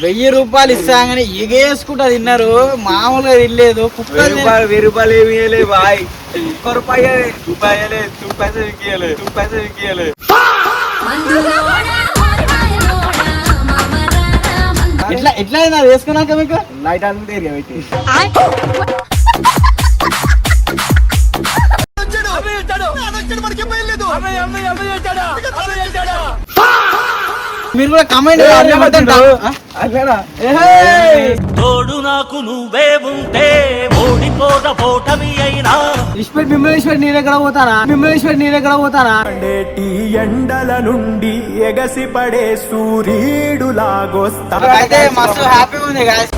1000 రూపాయలు ఇస్తాగానే ఎగేసుకుంటా తిన్నారు. మామూలుగా తినలేదు. 1000 రూపాయలు ఏమి ఇవ్వలేదు బాయ్. ₹1 ఎట్లా ఎట్లా వేసుకున్నాక మీకు నైట్ అంతా ఏరియా పెట్టి మీరు కూడా కమెంట్ తోడు నాకు నువ్వే ఉంటే ఓడిపోద పోటమి అయినా మిమ్మల్ని నీ దగ్గర పోతారా ఎండల నుండి ఎగసి పడే సూర్యుడు లాగొస్తా. అయితే మస్తు హ్యాపీగా ఉంది గాయ్స్.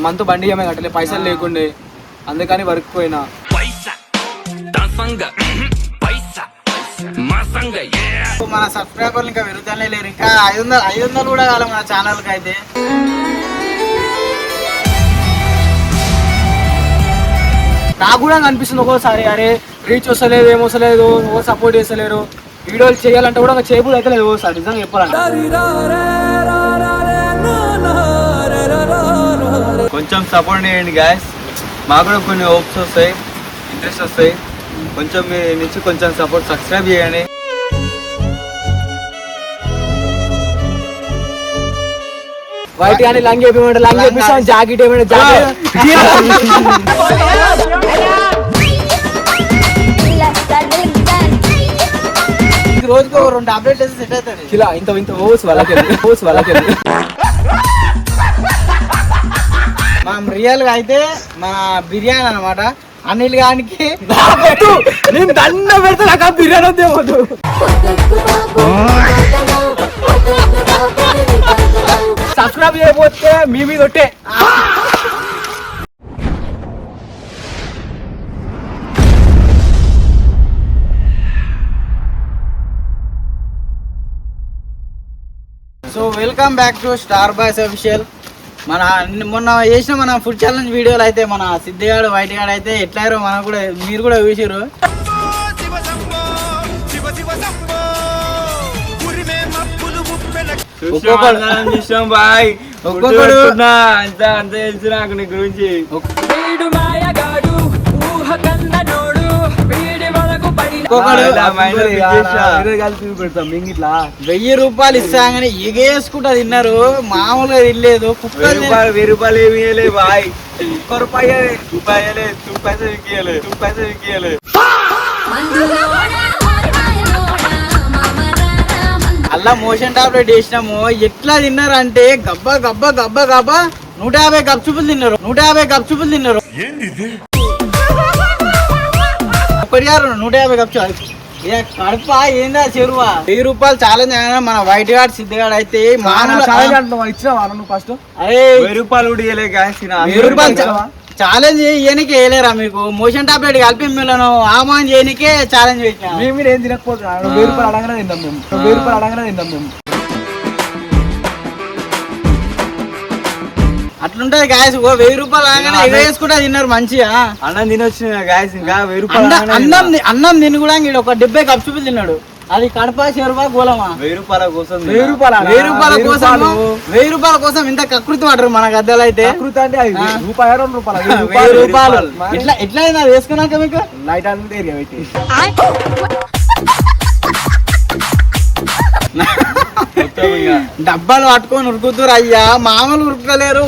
మనతో బండి ఏమే కట్టలే, పైసలు లేకుండే, అందుకని వర్క్ పోయినా. మన సబ్స్క్రైబర్లు ఇంకా పెరుగుతానే లేరు. ఇంకా 500 కూడా కావాలి మన ఛానల్ కి. అయితే నాకు కూడా అనిపిస్తుంది ఒక్కోసారి, అరే రీచ్ వస్తలేదు, ఏమొస్తలేదు, ఓ సపోర్ట్ చేస్తలేరు, వీడియోలు చేయాలంటే కూడా చేయబుల్ అయితే లేదు ఓసారి నిజంగా చెప్పాలంటే. కొంచెం సపోర్ట్ చేయండి గాయస్, మాకు కూడా కొన్ని హోప్స్ వస్తాయి, ఇంట్రెస్ట్ వస్తాయి. కొంచెం మీ నుంచి కొంచెం సపోర్ట్, సబ్స్క్రైబ్ చేయండి. వైట్ కానీ లంగ్ వేపిమంటే లంగ్ వేపిస్తాం, జాకెట్ ఏమైనా జాకెట్. రోజుకు 2 టాబ్లెట్ వేసి సెట్ అవుతుంది. ఇలా ఇంత ఓస్ వాళ్ళకి మనం రియల్ గా అయితే మన బిర్యానీ అన్నమాట. అనిల్ గానికి నేను దండ పెడితే నాకు ఆ బిర్యానీ వద్దేమోదు. సబ్స్క్రైబ్ చేయకపోతే మీ మీద ఒట్టే. So welcome back to star boys official. మొన్న చేసిన మన ఫుడ్ ఛాలెంజ్ వీడియోలు అయితే మన సిద్ధిగాడు వైట్ గాడు అయితే ఎట్లారో మనం కూడా మీరు కూడా చూసిరు. ఒక్కొక్కడు అంత తెలుసు నాకు నీ గురించి. 1000 రూపాయలు ఇస్తాగానే ఎగేసుకుంటా తిన్నారు. మామూలుగా తినలేదు. 1000 రూపాయలు ఏమి ఇవ్వలేదు బాయ్. అలా మోషన్ టాబ్లెట్ వేసినాము. ఎట్లా తిన్నారు అంటే గబ్బా గబ్బా గబ్బా గబ్బా 150 గప్చుపులు తిన్నారు. 150 గప్చుపులు తిన్నారు. ఒకటి గారు 150 గప్చు కడప ఏందా చెరువా. 1000 రూపాయలు ఛాలెంజ్ అయినా మన వైట్ గార్డ్ సిద్ధిగాడు అయితే ఇచ్చిన ఫస్ట్. అరే 1000 రూపాయలు కూడా ఇవ్వలే గాయస్. 1000 రూపాయలు ఛాలెంజ్ చేయడానికి వేయలేరా మీకు? మోషన్ టాబ్లెట్ కలిపి మిమ్మల్ని ఆమాన్ చేయనికే ఛాలెంజ్ పెట్టినా. మీరు ఏం తినకపోతున్నా 1000 రూపాయలు అడగనే తిందాం మేము. 1000 రూపాయలు అడగనే తిందాం మేము. అట్లుంటది గాయస్. 1000 రూపాయలు ఆగానే ఎగవేసుకుంటా తిన్నారు మంచిగా. అన్నం తినొచ్చు గాయస్. ఇంకా 1000 రూపాయలు అన్నం తిని కూడా ఒక 70 కప్చుపులు తిన్నాడు. అది కడప చెరువా గోలమా? 1000 రూపాయల కోసం 1000 రూపాయల కోసం ఇంత కకృతి పడరు మన గద్దలు అయితే. రూపాయలు ఎట్లా వేసుకున్నాక మీకు నైట్ అంతా ఏరియా పెట్టి డబ్బాలు పట్టుకొని ఉరుకుతురు అయ్యా. మామూలు ఉరుకుతలేరు.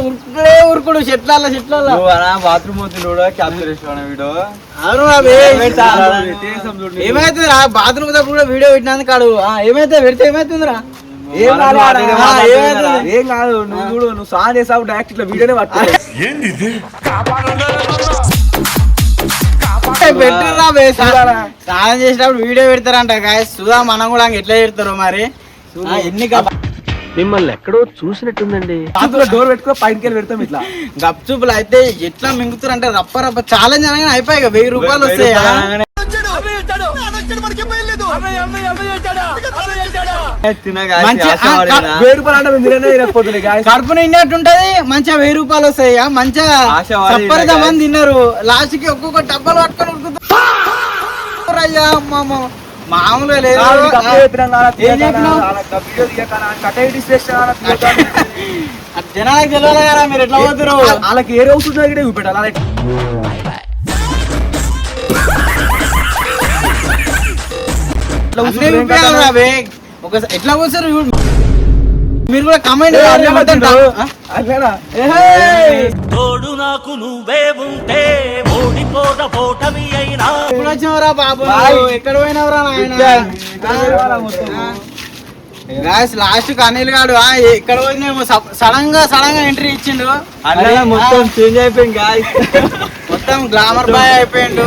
ఉరుకుడు చెట్ల బాత్రూమ్ పోతున్నాడు క్యాప్చర్ చేసిన వీడియో. ఏమైతుంది రా? బాత్రూమ్ తప్పుడు కూడా వీడియో పెట్టినందుకు కాడు. ఏమైతే పెడితే ఏమైతుందిరా? ఏం కాదు. నువ్వు చూడు, నువ్వు సాన్ చేసావు డైరెక్ట్ ఇట్లా వీడియోనే పట్టుకో. స్నానం చేసినప్పుడు వీడియో పెడతారంట గాయస్. సుధా మనం కూడా ఎట్లా పెడతారో మరి. ఎన్ని మిమ్మల్ని ఎక్కడో చూసినట్టుందండి. డోర్ పెట్టుకో, పైకి వెళ్ళి పెడతాం ఇట్లా. గప్చుపులు అయితే ఎట్లా మింగుతారు అంటే రప్ప రప్ప ఛాలెంజ్ అనగానే అయిపోయి 1000 రూపాయలు వస్తాయి. కడుపు నిండినట్టుంటది. మంచిగా 1000 రూపాయలు వస్తాయి. మంచిగా సప్పరిదామని తిన్నారు. లాస్ట్ కి ఒక్కొక్క డబ్బాలు పట్టుకొని ఉరుకుతారు. అయ్యా మామూలుగా లేదు. ఏం చెప్పినావు? జనాలకు తెలియాలి కదా మీరు ఎట్లా పోతారు. వాళ్ళకి ఏ అవుతుందో ఇక్కడ చూపెట్టాలి. ఒకసారి ఎట్లా పోతారు మీరు కూడా కమెంట్ తోడు నాకు నువ్వే ఉంటే ఓడిపోత పోటమి అయినా. ఎప్పుడు వచ్చినవరా బాబు, ఎక్కడ పోయినవరా నాయన? లాస్ట్ కి అనిల్ గాడు ఎక్కడ పోయినేమో సడన్ గా ఎంట్రీ ఇచ్చిండు. మొత్తం చేంజ్ అయిపోయింది గాయ్స్. మొత్తం గ్లామర్ బాయ్ అయిపోయిండు.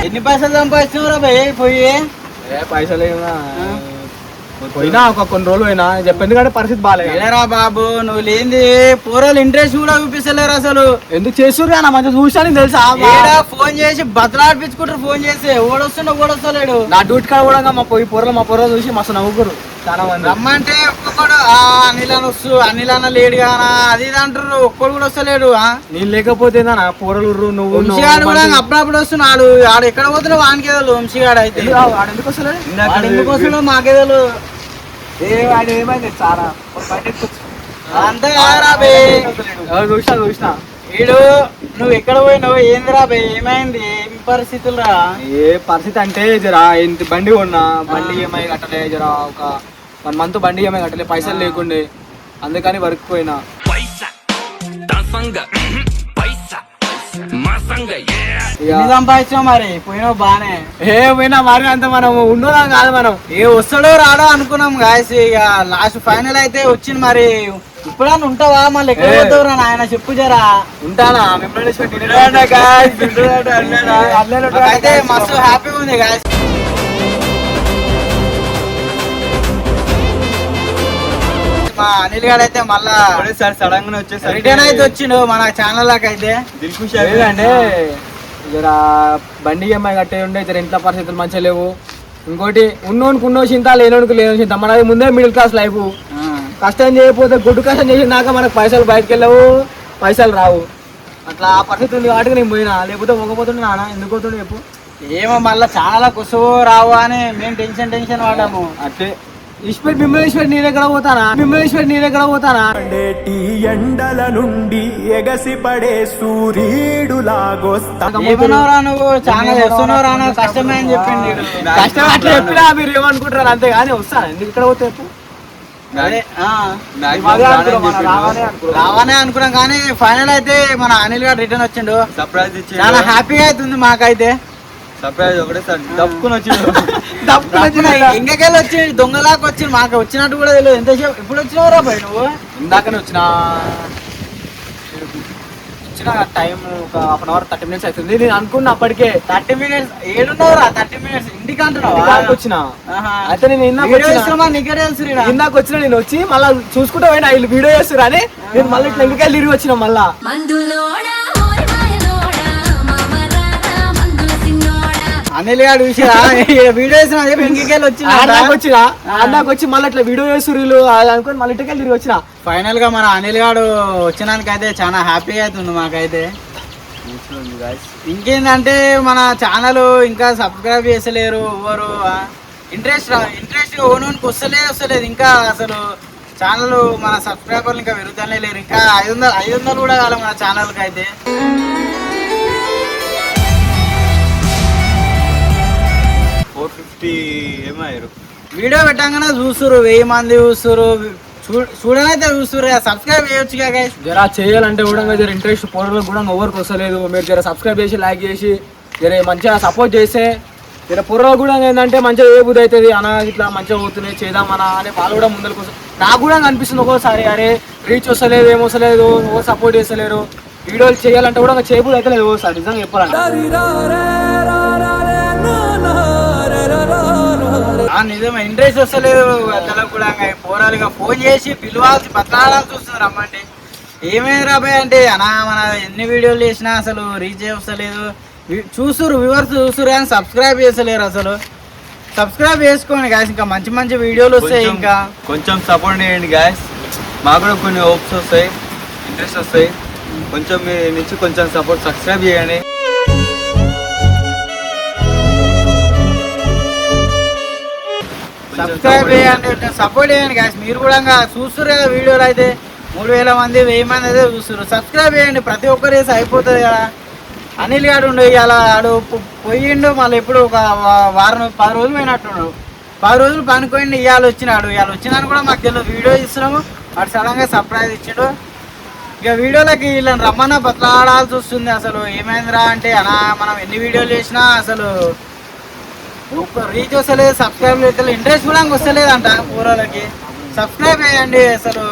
ఎన్ని పైసలు సంపాదిస్తున్నారా భయ్ పోయి? పైసలు పోయినా ఒక కొన్ని రోజులు పోయినా చెప్పింది కానీ పరిస్థితి బాగాలేరా బాబు. నువ్వు లేని పూరలు ఇంట్రెస్ట్ కూడా చూపిస్తలేరు అసలు. ఎందుకు చేస్తుర్రు అన్న మంచిగా చూసాను తెలుసా. ఫోన్ చేసి బతలాడిపించుకుంటారు, ఫోన్ చేసి ఓడొస్తలేడు. నా డ్యూటీ కాడ కూడా మా పొరలు చూసి మస్తు నవ్వుకురు చాలా మంది. రమ్మంటే ఒక్కొక్కడు అనిల్ అన్న లేడు కానా అది ఇది అంటారు. ఒక్కడు కూడా వస్తలేడు. నేను లేకపోతే పొరలు నువ్వు వంశీగాడు కూడా అప్పుడప్పుడు వస్తున్నాడు. ఆడు ఎక్కడ పోతున్నావు వానికేదో వంశీగాడు అయితే ఎందుకు వస్తలేడు ఎందుకు వస్తున్నాడు మాకేదో ఏమైంది చాలా అంతా కాదరా బే. చూసినా వీడు నువ్వు ఎక్కడ పోయినావు ఏందిరా బే? ఏమైంది? ఏం పరిస్థితులు రా? ఏ పరిస్థితి అంటే జరా ఇంత బండి కొన్నా, బండి ఈఎంఐ కట్టలే, జరా ఒక 1 month బండి ఈఎంఐ కట్టలే, పైసలు లేకుండే, అందుకని వర్క్ పోయినా. సంపాదించావు మరి పోయినావు బానే. పోయినా మరి అంత మనం ఉన్నదా కాదు, మనం వస్తాడో రాడో అనుకున్నాం గాయస్. ఇక లాస్ట్ ఫైనల్ అయితే వచ్చింది. మరి ఇప్పుడన్నా ఉంటావా? మళ్ళీ ఎక్కడ పోతావురా నాయన చెప్పు జరా. ఉంటానా అయితే మస్తు హ్యాపీగా ఉంది గాయస్. మా అనిల్ గారు అయితే మళ్ళా సడన్ గా వచ్చేసరి రిటర్న్ అయితే వచ్చిండు మన ఛానల్ లాగా. అయితే అంటే జర బండి ఈఎంఐ కట్టే ఉండే, జర ఇంట్లో పరిస్థితులు మంచిగా లేవు. ఇంకోటి ఉన్నోనికి ఉన్నో చింత, లేనోనికి లేనో చింత. మనది ముందే మిడిల్ క్లాస్ లైఫ్. కష్టం చేయకపోతే గుడ్డు కష్టం చేసినాక మనకు పైసలు బయటకు వెళ్ళవు, పైసలు రావు. అట్లా ఆ పరిస్థితి ఉంది కాబట్టి నేను పోయినా, లేకపోతే పోకపోతుండే నాన్న. ఎందుకు పోతుండే చెప్పు. ఏమో మళ్ళీ చాలా కుసవో రావు అని మేము టెన్షన్ పడ్డాము. అట్లే మిమ్మల్ని నీ దగ్గర పోతానా. ఎండల నుండి ఎగసి పడే సూర్యుడులాగొస్తా. ఏమన్నావురా నువ్వు? చాలా చేస్తున్నావురా, కష్టమే అని చెప్పింది. కష్టం అట్లా చెప్పినా మీరు ఏమనుకుంటారు అంతే కానీ వస్తాను. ఎందుకు ఇక్కడ పోతే రావానే అనుకున్నాం కానీ ఫైనల్ అయితే మన అనిల్ గారు రిటర్న్ వచ్చిండు. సర్ప్రైజ్ చాలా హ్యాపీగా అవుతుంది మాకైతే. సర్ప్రైజ్ ఒకటేసారి దప్పుకుని ఇంకెళ్ళి వచ్చి దొంగలాగా వచ్చి మాకు వచ్చినట్టు కూడా తెలియదు. ఎంతసేపు ఎప్పుడు వచ్చినావురా భయ్ నువ్వు? ఇందాకనే వచ్చిన టైం ఒక 1 hour 30 minutes అవుతుంది. నేను అనుకున్నా అప్పటికే 30 minutes. ఏడున్నావురా 30 minutes? ఇంటికి అంటున్నావా? వచ్చిన అయితే నేను ఇందాక వచ్చిన నేను వచ్చి మళ్ళీ చూసుకుంటా పోయినా వీళ్ళు వీడియో చేస్తున్నారు అని నేను మళ్ళీ ఇట్లా ఇంటికి తిరిగి వచ్చిన. మళ్ళా అనిల్ గారు చూసిరా వీడియో ఇంటికెళ్ళి వచ్చి మళ్ళీ ఇట్లా వీడియో చేస్తున్నారు అనుకుని మళ్ళీ ఇంటికి తిరిగి వచ్చిన. ఫైనల్ గా మన అనిల్ గారు వచ్చినానికి అయితే చాలా హ్యాపీగా అవుతుంది మాకైతే. ఇంకేందంటే మన ఛానల్ ఇంకా సబ్స్క్రైబ్ చేసలేరు ఎవరు. ఇంట్రెస్ట్ ఓనోనికి వస్తలేదు ఇంకా. అసలు ఛానల్ మన సబ్స్క్రైబర్లు ఇంకా పెరుగుతానే లేరు. ఇంకా 500 కూడా కావాలి మన ఛానల్కి అయితే. వీడియో పెట్టంగానే చూస్తురు 1000 మంది చూస్తురు. చూడనైతే చూస్తురు. సబ్స్క్రైబ్ చేయొచ్చు జరా చేయాలంటే కూడా జర ఇంట్రెస్ట్ పోవడం కూడా ఎవరికి వస్తలేదు. మీరు జర సబ్స్క్రైబ్ చేసి లైక్ చేసి జర మంచిగా సపోర్ట్ చేస్తే జర పొరలో కూడా ఏంటంటే మంచిగా ఏ బుద్ధి అవుతుంది అన్న ఇట్లా మంచిగా పోతున్నాయి చేద్దామన్నా అని వాళ్ళు కూడా ముందరికి వస్తారు. నాకు కూడా అనిపిస్తుంది ఒక్కోసారి అరే రీచ్ వస్తలేదు ఏమొస్తలేదు, ఓ సపోర్ట్ చేస్తలేరు. వీడియోలు చేయాలంటే కూడా చేయబుద్ధి అయితే లేదు ఓసారి నిజంగా చెప్పాలంటే. నిజమే ఇంట్రెస్ట్ వస్తలేదు అతలకు కూడా. పోరాలుగా ఫోన్ చేసి పిలవాల్సి బతలాడాల్సి వస్తుంది రమ్మంటే. ఏమైంది రాబాయ్ అంటే మన ఎన్ని వీడియోలు చేసినా అసలు రీచ్ వస్తలేదు. చూస్తురు వ్యూవర్స్ చూస్తురు కానీ సబ్స్క్రైబ్ చేస్తలేరు. అసలు సబ్స్క్రైబ్ చేసుకోండి గాయస్, ఇంకా మంచి మంచి వీడియోలు వస్తాయి. ఇంకా కొంచెం సపోర్ట్ చేయండి గాయస్, మాకు కూడా కొన్ని హోప్స్ వస్తాయి. ఇంట్రెస్ట్ వస్తాయి. కొంచెం మీ నుంచి కొంచెం సపోర్ట్, సబ్స్క్రైబ్ చేయండి. సబ్స్క్రైబ్ చేయండి, సపోర్ట్ చేయండి గాయస్. మీరు కూడా చూస్తున్నారు కదా వీడియోలు అయితే 3000 మంది 1000 మంది అయితే చూస్తున్నారు. సబ్స్క్రైబ్ చేయండి, ప్రతి ఒక్కరు వేసి అయిపోతుంది కదా. అనిల్ గారు ఉండు ఇలా ఆడు పోయిండు, మళ్ళీ ఎప్పుడు ఒక వారం 10 రోజులు పోయినట్టున్నాడు. 10 రోజులు పనుకోండి, ఇవాళ వచ్చినాను కూడా మాకు తెలియదు. వీడియో ఇస్తున్నాము, వాడు సడన్గా సర్ప్రైజ్ ఇచ్చాడు. ఇక వీడియోలకి వీళ్ళని రమ్మన్నా బతలాడాల్సి వస్తుంది. అసలు ఏమైందిరా అంటే అనా మనం ఎన్ని వీడియోలు చేసినా అసలు రీచ్ వస్తలేదు, సబ్స్క్రైబ్ లేదు, ఇంట్రెస్ట్ కూడా వస్తలేదంట పూర్వలకి. సబ్స్క్రైబ్ చేయండి. అసలు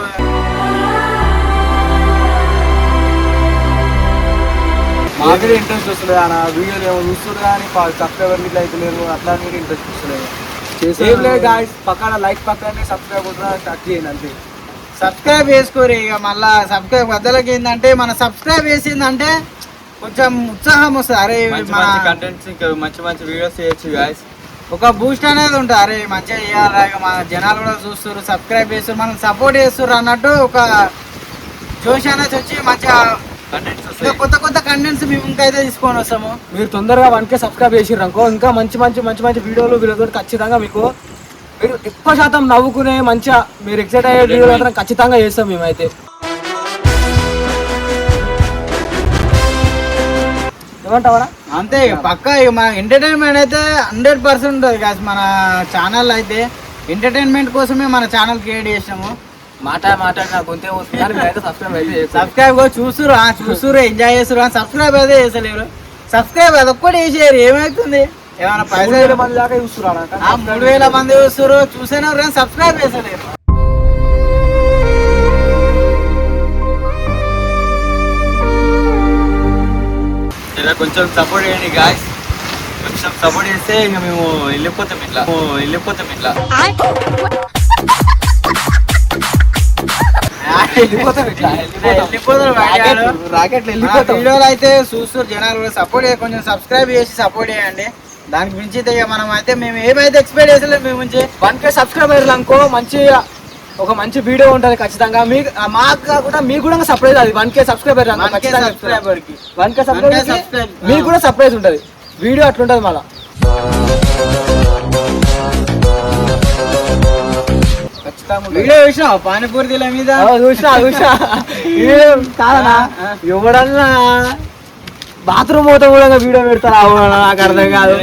మాకు ఇంట్రెస్ట్ వస్తలేదు అన్న, వీడియోలు ఏమో చూస్తున్నారు కానీ సబ్స్క్రైబర్ ఇట్లా అయితే లేరు, అట్లా మీరు ఇంట్రెస్ట్ వస్తలేదు. ఏం లేదు గాయ్స్, పక్కన లైక్ పక్కనే సబ్స్క్రైబ్ కూడా స్టార్ట్ చేయండి అంతే. సబ్స్క్రైబ్ చేసుకోరు. ఇక మళ్ళీ సబ్స్క్రైబ్ వద్దలకి ఏంటంటే మన సబ్స్క్రైబ్ చేసిందంటే కొంచెం ఉత్సాహం వస్తుంది. అరే మన కంటెంట్స్ ఇంకా మంచి మంచి వీడియోస్ చేయొచ్చు గాయస్. ఒక బూస్ట్ అనేది ఉంటుంది. అరే మంచిగా చేయాలి, ఇక మన జనాలు కూడా చూస్తారు, సబ్స్క్రైబ్ చేస్తారు, మనం సపోర్ట్ చేస్తారు అన్నట్టు ఒక జోష్ అనేది వచ్చి మంచిగా కొత్త కొత్త కంటెంట్స్ మేము ఇంకైతే తీసుకొని వస్తాము. మీరు తొందరగా 1K సబ్స్క్రైబ్ చేసిర్రు అనుకో, ఇంకా మంచి మంచి మంచి మంచి వీడియోలు వీళ్ళతో ఖచ్చితంగా మీకు మీరు ఎక్కువ శాతం నవ్వుకునే మంచిగా మీరు ఎక్సైట్ అయ్యే వీడియోలు మాత్రం ఖచ్చితంగా చేస్తాం మేమైతే. ఏమంటావరా? అంతే ఇక పక్క ఇక మన ఎంటర్టైన్మెంట్ అయితే 100% ఉంటుంది కాదు. మన ఛానల్ అయితే ఎంటర్టైన్మెంట్ కోసమే మన ఛానల్ క్రియేట్ చేసినాము. మాట్లాడిన గొంతే వస్తుంది కానీ మీరైతే సబ్స్క్రైబ్ అయితే సబ్స్క్రైబ్ చూస్తురు ఎంజాయ్ చేస్తారు కానీ సబ్స్క్రైబ్ అయితే చేస్తలేరు. సబ్స్క్రైబ్ అదొక్కటి చేసేయరు, ఏమవుతుంది? ఏమైనా పైసలు మంది దాకా చూస్తున్నారు 3000 మంది చూస్తారు, చూసేనా కానీ సబ్స్క్రైబ్ చేస్తలేరు. ఇలా కొంచెం సపోర్ట్ చేయండి గాయస్. కొంచెం సపోర్ట్ చేస్తే ఇంకా మేము వెళ్ళిపోతాం ఇట్లా. వీడియోలు అయితే చూస్తారు జనాలు కూడా సపోర్ట్ చేయండి, కొంచెం సబ్స్క్రైబ్ చేసి సపోర్ట్ చేయండి. దానికి మించి మనం అయితే మేము ఏమైతే ఎక్స్పెక్ట్ చేసలేదు మేము 1K సబ్స్క్రైబర్ అనుకో మంచి ఒక మంచి వీడియో ఉంటుంది ఖచ్చితంగా. మీకు మాకు కాకుండా మీకు కూడా సర్ప్రైజ్ అది 1K సబ్స్క్రైబర్ 1K సబ్స్క్రైబర్ మీకు కూడా సర్ప్రైజ్ ఉంటుంది. వీడియో అట్లుంటది మళ్ళా. వీడియో చూసినా పానీపూరి మీద చూసినా కాదనా ఎవడన్నా బాత్రూమ్ పోతే కూడా వీడియో పెడతారా నాకు అర్థం కాదు.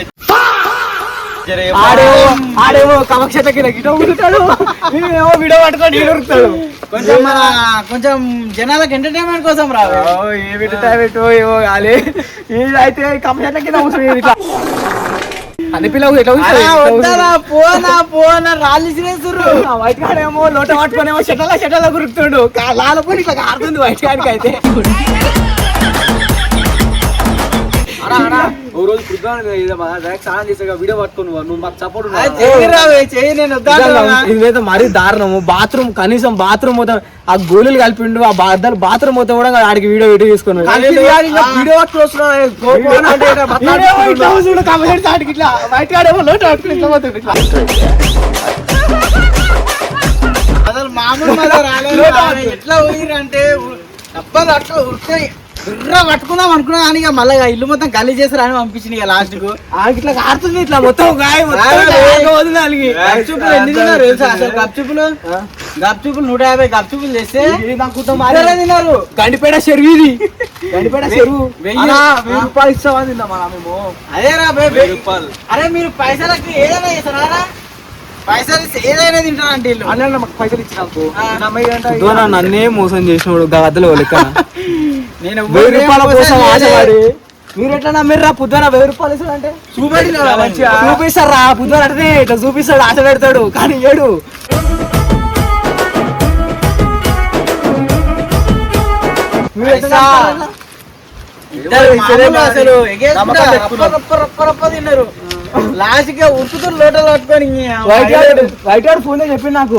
ఆడేమో కమక్షట్లకి గిటో ఉరుకుతాడు, ఏమో వీడియో పట్టుకొని ఉరుకుతాడు. కొంచెం జనాలకు ఎంటర్టైన్మెంట్ కోసం రావు. ఏ ఎంటర్టైన్మెంట్ ఏమో కాలే. ఇదైతే కమక్షట్ల కింద కూర్చొని ఇట్లా అన్ని పిల్లలు ఎట్లా పోనా రాళ్ళు సిరేస్తుర్రు. వైట్ గార్డ్ ఏమో లోట పట్టుకొని ఏమో షటల గురుకుతాడు, లాలపోయి ఇట్లా కారుతుంది వైట్ గార్డ్కి అయితే. ఓ రోజు స్నానం చేసా వీడియో పట్టుకుని నువ్వు మాకు సపోర్ట్ ఇదైతే మరీ దారుణము. బాత్రూమ్ కనీసం బాత్రూమ్ మొత్తం ఆ గోళీలు కలిపిండు, ఆ బాధలు బాత్రూమ్ మొత్తం కూడా ఆడికి వీడియో తీసుకున్నాడు. వీడియో ఇట్లా బయట ఆడేమో లోటు పట్టుకుని ఇట్లా పోతుంది. అసలు మామూలు రాలేదు. ఎట్లా ఊరంటే డబ్బాలు అట్లా ఉరుకుతాయి. బిర్ర పట్టుకుందాం అనుకున్నా కానీ ఇక మళ్ళీ ఇల్లు మొత్తం గలీజ్ చేస్తారు అని పంపించింది. ఇక లాస్ట్ కు ఇట్లా కారుతుంది ఇట్లా మొత్తం గప్చుపులు ఎన్ని తిన్నారు తెలుసా? అసలు గప్చుపులు 150 గప్చుపులు చేస్తే తిన్నారు. గండిపేట చెరువు ఇది, గండిపేట చెరువు 1000 రూపాయలు ఇస్తామని తిందామా మేము. అదేరా 1000 రూపాయలు. అరే మీరు పైసలకి ఏదైనా చేస్తారా? పైసలు ఏదైనా తింటారంటే అన్న మాకు పైసలు ఇచ్చినప్పుడు నన్నే మోసం చేసినాడు గద్దలు లెక్క. నేను 1000 రూపాయల కోసం ఆశపడి మీరు ఎట్లా నమ్మిర్రా? పొద్దున 1000 రూపాయలు ఇస్తాడు అంటే చూపిస్తారా? పొద్దున అంటే ఇట్లా చూపిస్తాడు, ఆశ పెడతాడు కానీ ఏడు. తిన్నారు లాస్ట్ గా ఉరుకుతురు లోటలు పట్టుకొని. వైట్ గారు ఫోన్ చెప్పి నాకు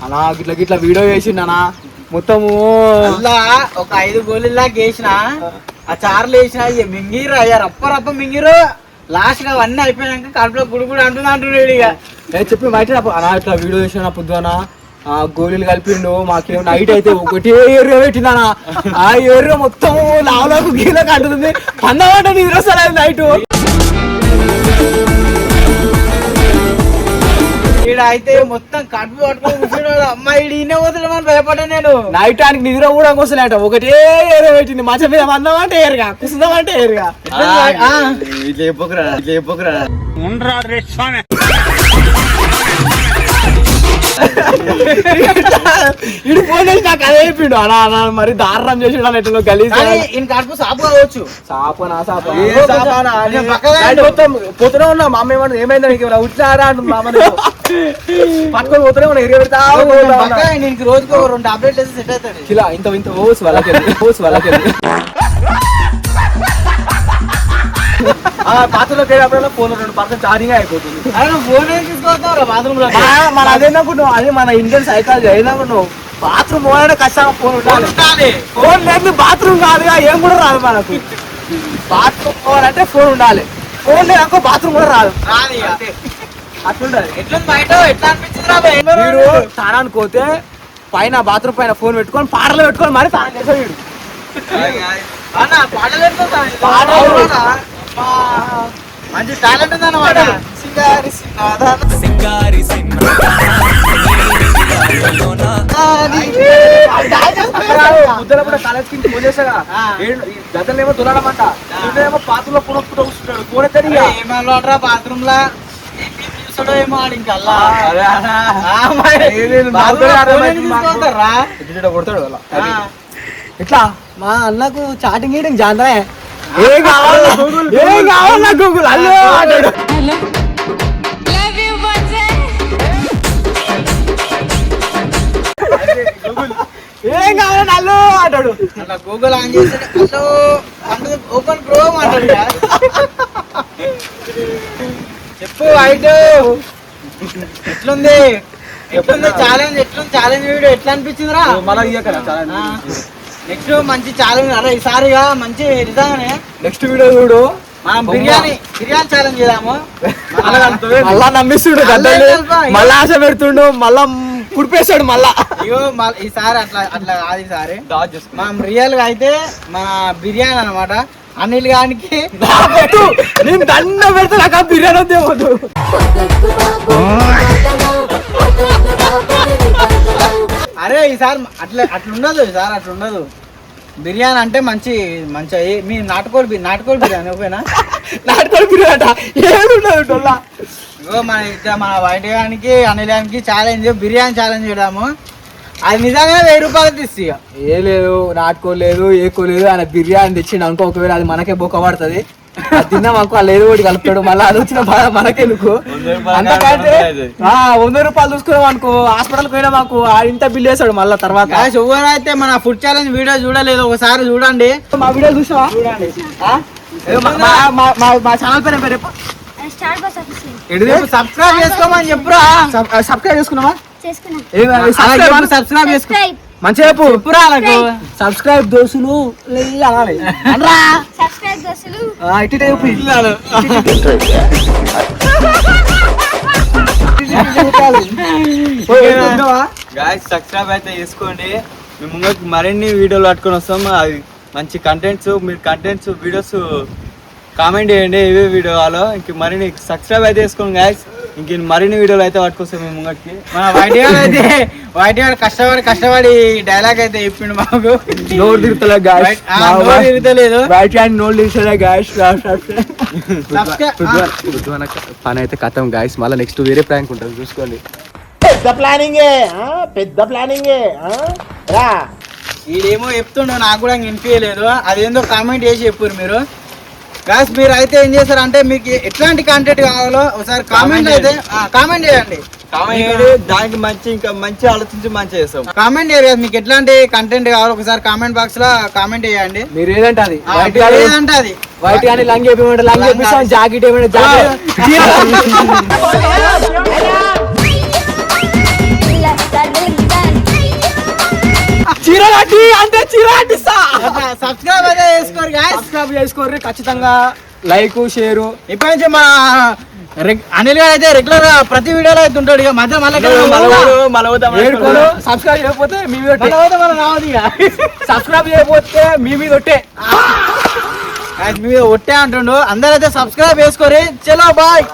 అలా గిట్లా గిట్లా వీడియో చేసిండనా మొత్తము అలా ఒక 5 గోళీలాగా వేసిన ఆ చార్లు వేసిన మింగిరు అయ్యా రప్ప మింగిరు. లాస్ట్ గా అవన్నీ అయిపోయాక కడుపులో గుడి అంటున్నాడు ఇక చెప్పి బయట అలా ఇట్లా వీడియో చేసిన పొద్దున ఆ గోళీలు కలిపిండు. మాకేమో నైట్ అయితే ఒకటే ఏరియా పెట్టిందనా, ఆ ఏరియా మొత్తం లావులకు గీలకు అంటుంది. పందమంటే నిద్ర వస్తలేదు నైట్. ఈడ అయితే మొత్తం కడుపు పట్టుకొని కూర్చున్నాడు. అమ్మాయి ఈయనే పోతున్నామని భయపడ్డా నేను. నైట్ ఆయనకి నిద్ర కూడా వస్తలేట, ఒకటే ఏరియా పెట్టింది. మంచం మీద మందమంటే ఏరుగా, కుసుందమంటే ఏరుగా. ఇట్లా చెప్పకురా ఇడు ఫోన్ చేసి నాకు అదే చెప్పిండు. అలా అలా మరి దారుణం చేసిండు అన్నట్టు గలీజ్. ఈయన కడుపు సాపు కావచ్చు. సాపనా పోతూనే ఉన్నా. మా అమ్మ ఏమన్నా ఏమైంది ఉచ్చారా అంటుంది. మా అమ్మ పట్టుకొని పోతూనే ఉన్నా, ఎరియ పెడతా నీకు రోజుకు 2 టాబ్లెట్ వేసి సెట్ అవుతుంది. ఇలా ఇంత ఓస్ వాళ్ళకి బాత్రూంలోకి వెళ్ళినప్పుడు ఫోన్ 2% ఛార్జింగ్ అయిపోతుంది. ఫోన్ తీసుకొస్తావు బాత్రూమ్ లో. మన అదేననుకుంటున్నావు, అది మన ఇండియన్ సైకాలజీ అదేననుకుంటున్నావు. బాత్రూమ్ పోవాలంటే ఖచ్చితంగా ఫోన్ ఉండాలి. ఫోన్ లేదు బాత్రూమ్ కాదుగా, ఏం కూడా రాదు మనకు. బాత్రూమ్ పోవాలంటే ఫోన్ ఉండాలి, ఫోన్ లేదనుకో బాత్రూమ్ కూడా రాదు. అట్లుండాలి. ఎట్లా బయట ఎట్లా అనిపించింది మీరు స్నానానికి పోతే పైన బాత్రూమ్ పైన ఫోన్ పెట్టుకొని పాటలు పెట్టుకొని మరి స్నానం చేసాడు. మంచి టాలెంట్ ఉంది అన్నమాట. కాలేజ్ కి ఫోన్ చేసాగా, గతంలో తులడమంట, ఏమో బాత్రూమ్ లో ఫోన్ కూర్చుంటాడు. ఫోన్ ఏమన్నా బాత్రూమ్ లా ఏమో ఇంకా కొడతాడు అలా. ఇట్లా మా అన్నకు చాటింగ్ గీటింగ్ జాంతనే. ఏం కావాలా గూగుల్ అల్లో అంటాడు. ఏం కావాలని అల్లో అంటాడు. అట్లా గూగుల్ ఆన్ చేసి హలో ఓపెన్ ప్రో అంటాడు. చెప్పు అయితే ఎట్లుంది ఛాలెంజ్, ఛాలెంజ్ వీడియో ఎట్లా అనిపించిందిరా? మళ్ళీ ఇయ్యకరా నెక్స్ట్ మంచి ఛాలెంజ్ అలా ఈసారిగా మంచి నిజంగానే నెక్స్ట్ వీడియో చూడు. మనం బిర్యానీ ఛాలెంజ్ చేద్దాము. మళ్ళా నమ్మిస్తుడు, మళ్ళా ఆశ పెడుతుండు, మళ్ళా కుడిపేస్తాడు. మళ్ళా అయ్యో ఈసారి అట్లా కాదు. ఈసారి మనం రియల్ గా అయితే మన బిర్యానీ అన్నమాట. అనిల్ గానికి నేను దండ పెడితే నాకు ఆ బిర్యానీ వద్దే వద్దు. అరే ఈసారి అట్లుండదు. ఈసారి అట్లుండదు. బిర్యానీ అంటే మంచి మీ నాటుకోడి బిర్యానీ ఓకేనా? నాటుకోడి బిర్యానీ ఏది ఉండదు. ఇగో మన వైట్ గానికి అనిల్ గానికి ఛాలెంజ్, బిర్యానీ ఛాలెంజ్ చేయడాము. అది నిజంగా 1000 రూపాయలు తీసి ఏ లేదు, నాటుకోలేదు, ఏకోలేదు. ఆయన బిర్యానీ తెచ్చిండు అనుకో, ఒకవేళ అది మనకే బొక్క పడుతుంది. తిన్నాం అనుకో, వాళ్ళు ఏదో ఒకటి కలుపుతాడు. మళ్ళీ అది వచ్చిన మనకెందుకు. అంతకంటే 100 రూపాయలు చూసుకున్నాం అనుకో, హాస్పిటల్కి పోయినా మాకు ఇంత బిల్ వేసాడు. మళ్ళీ తర్వాత అయితే మన ఫుడ్ ఛాలెంజ్ వీడియో చూడలేదు, ఒకసారి చూడండి. మా వీడియో చూసావా? మా ఛానల్ పేరు సబ్స్క్రైబ్ చేసుకోమని చెప్పురా. సబ్స్క్రైబ్ చేసుకున్నావా? సబ్స్క్రైబ్ చేసుకో. మంచిగా చెప్పురా. సబ్స్క్రైబ్ దోస్తులు అనాలి. సబ్స్క్రైబ్ అయితే చేసుకోండి. మేము ముందుకు మరిన్ని వీడియోలు పట్టుకొని వస్తాం. అవి మంచి కంటెంట్స్, మీరు కంటెంట్స్ వీడియోస్ కామెంట్ చేయండి ఏవే వీడియో కావాలో. ఇంక మరిన్ని సబ్స్క్రైబ్ అయితే చేసుకోండి గాయస్. ఇంక మరిన్ని వీడియోలు అయితే పట్టుకొస్తాం మేము ముంగట్కి. మన వైట్ గారు కష్టపడి డైలాగ్ అయితే చెప్పిండు మాకు. నోరు తిరుగుతలే గాయస్, తిరుగుతలేదు. పని అయితే కథం గాయస్. మళ్ళీ నెక్స్ట్ వేరే ప్రాంక్ ఉంటుంది, చూసుకోండి. పెద్ద ప్లానింగే ఈడేమో చెప్తుండో నాకు కూడా వినిపించలేదు. అదేందో కామెంట్ చేసి చెప్పారు మీరు గాయస్. మీరు అయితే ఏం చేస్తారంటే మీకు ఎట్లాంటి కంటెంట్ కావాలో ఒకసారి కామెంట్ చేయండి. దానికి ఇంకా మంచి ఆలోచించి మంచి చేస్తాం. కామెంట్ చేయరు. మీకు ఎట్లాంటి కంటెంట్ కావాలో ఒకసారి కామెంట్ బాక్స్ లో కామెంట్ చేయండి. మీరు ఏదంటే అది ఏదంటే అది వైట్ కానీ లంగ్ చెప్పిమంటే లంగ్ చెప్పిస్తాం, జాకెట్ ఏమంటే జాకెట్. సబ్స్క్రైబ్ అయితే చేసుకోరు గాయస్. సబ్స్క్రైబ్ చేసుకోరు ఖచ్చితంగా. Like share. ఇప్పటి నుంచి మా అనిల్ గారు అయితే రెగ్యులర్ గా ప్రతి వీడియోలో అయితే ఉంటాడు. ఇక మధ్య సబ్స్క్రైబ్ చేయకపోతే మీ మీద సబ్స్క్రైబ్ చేయకపోతే మీ మీద ఒట్టే ఒట్టే అంటుండు. అందరైతే సబ్స్క్రైబ్ చేసుకోరి. చలో బాయ్.